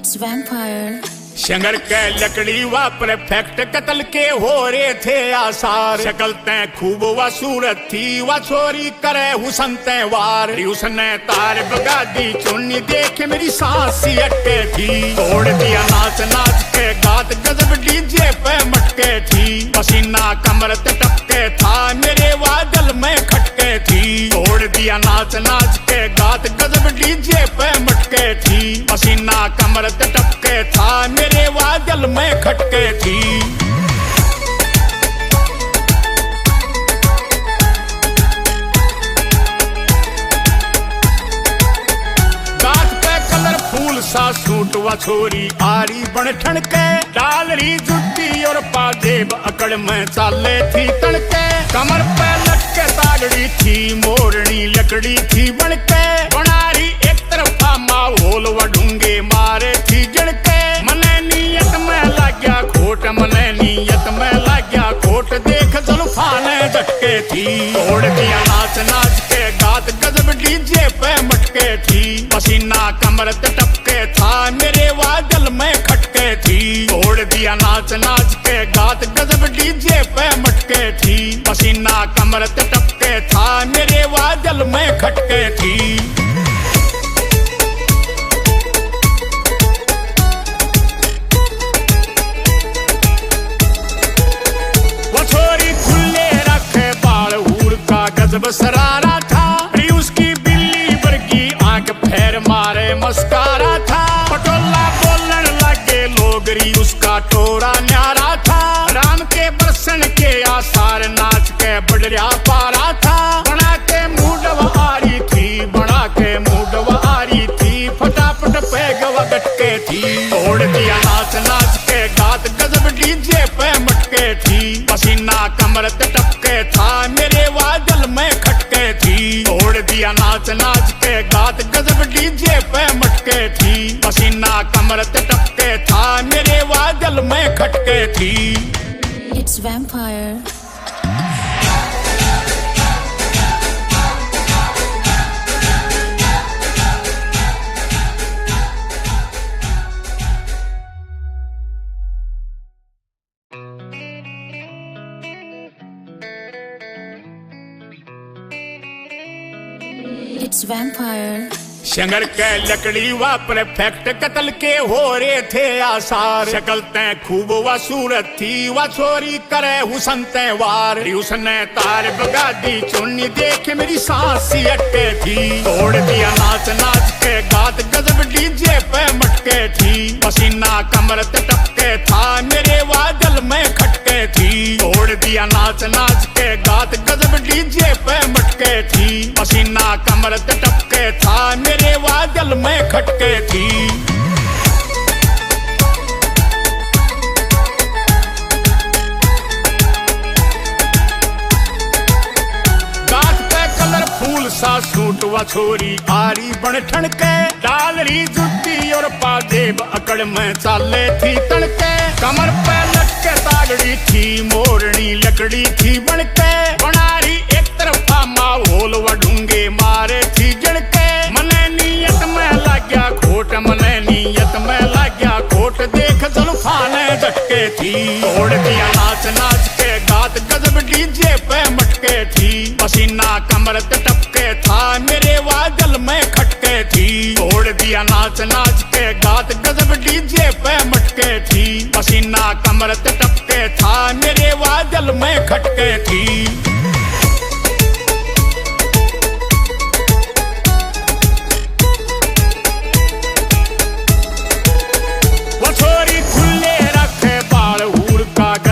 It's vampire. शंगर के लकड़ी वा परफेक्ट कत्ल के हो रहे थे आसार। शक्ल तय खूब व सूरत थी व छोरी करे हुसन तय वार। उसने तार बगा दी चुन्नी देख मेरी सांस सी अटके थी। तोड़ दिया नाच नाच के गात गजब डीजे पे मटके थी। पसीना कमर ते टपके था मेरे वादल में खटके थी। तोड़ दिया नाच नाच के गात गजब डीजे पे मटके थी। पसीना कमर ते टपके था मेरे वादल में खटके थी। गात पे कलरफुल सा सूट व छोरी आरी बन ठणके। डाल रही जुत्ती और पाजेब अकड़ में चाले थी तड़के। कमर पे लटके तागड़ी थी मोरनी लकड़ी थी बनके। बना रही एक तरफा माहौल व ढूंगे मारे थी जड़के। मने नीयत में लाग्या खोट मने नीयत में लाग्या खोट देख जुल्फाने झटके थी। तोड़ दिया नाच नाच के गात गजब डीजे पे मटके थी। पसीना कमर ते टपके था मेरे वादल में खटके थी। तोड़ दिया नाच नाच के गात गजब डीजे पे मटके थी। पसीना कमर ते टपके था मेरे वादल में खटके थी। गजब सरारा था उसकी बिल्ली वर्गी आंख फेर मारे मस्कारा था। पटोला बोलन लगे लोगरी उसका टोरा न्यारा था। राम के बरसन के आसार नाच के बडरिया पारा था। बना के मूडव आरी थी बना के मूडव आरी थी। फटाफट पैगव गटके थी। तोड़ दिया नाच नाच के गात गजब डीजे पे मटके थी। पसीना कमर ते टपके था मेरे वादल में खटके थी। तोड़ दिया नाच नाच के गात गजब डीजे पे मटके थी। पसीना कमर ते टपके था मेरे वादल में खटके थी। It's vampire. It's vampire. शंगर के लकड़ी व परफेक्ट कत्ल के हो रहे थे आसार। शक्ल तय खूब व सूरत थी व छोरी करे हुसन तय वार। उसने तार बगा दी चुन्नी देख मेरी सांस सी अटके थी। तोड़ दिया नाच नाच के गात गजब डीजे पे मटके थी। पसीना कमर ते टपके था मेरे वादल में खटके थी। तोड़ दिया नाच नाच के गात गजब डीजे पे मटके थी। पसीना कमर ते टपके था मेरे वादल में खटके थी। गात पे कलरफुल सा सूट व छोरी आरी बन ठणके। डाल रही जुत्ती और पाजेब अकड़ में चाले थी तड़के। कमर पे लटके तागड़ी थी मोरनी लकड़ी थी बनके। बना रही एक तरफा माहौल व ढूंगे मारे थी जड़के। मने नीयत में लाग्या खोट मने नीयत में लाग्या खोट देख जुल्फाने झटके थी। तोड़ दिया नाच नाच के गात गजब डीजे पे मटके थी। पसीना कमर ते टपके था मेरे वादल में खटके थी। तोड़ दिया नाच नाच के गात गजब डीजे पे मटके थी। पसीना कमर ते टपके था मेरे वादल में खटके थी।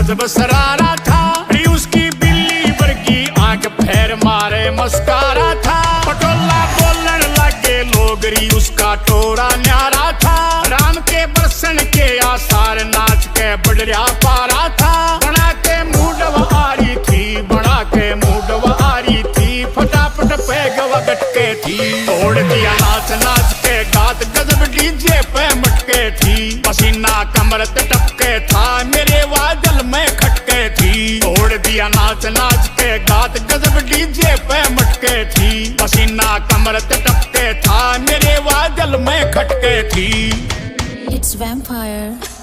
गजब सरारा था उसकी बिल्ली वर्गी आंख फेर मारे मस्कारा था। पटोला बोलन लगे लोगरी उसका टोरा न्यारा था। राम के बरसन के आसार नाच के बडरिया पारा था। बना के मूडव आरी थी बना के मूडव आरी थी। फटाफट पैगव गटके थी। तोड़ दिया नाच नाच के गात गजब डीजे पे मटके थी। पसीना कमर ते टपके था मेरे वादल में खटके थी। तोड़ दिया नाच नाच के गात गजब डीजे पे मटके थी। पसीना कमर ते टपके था मेरे वादल में खटके थी। It's vampire.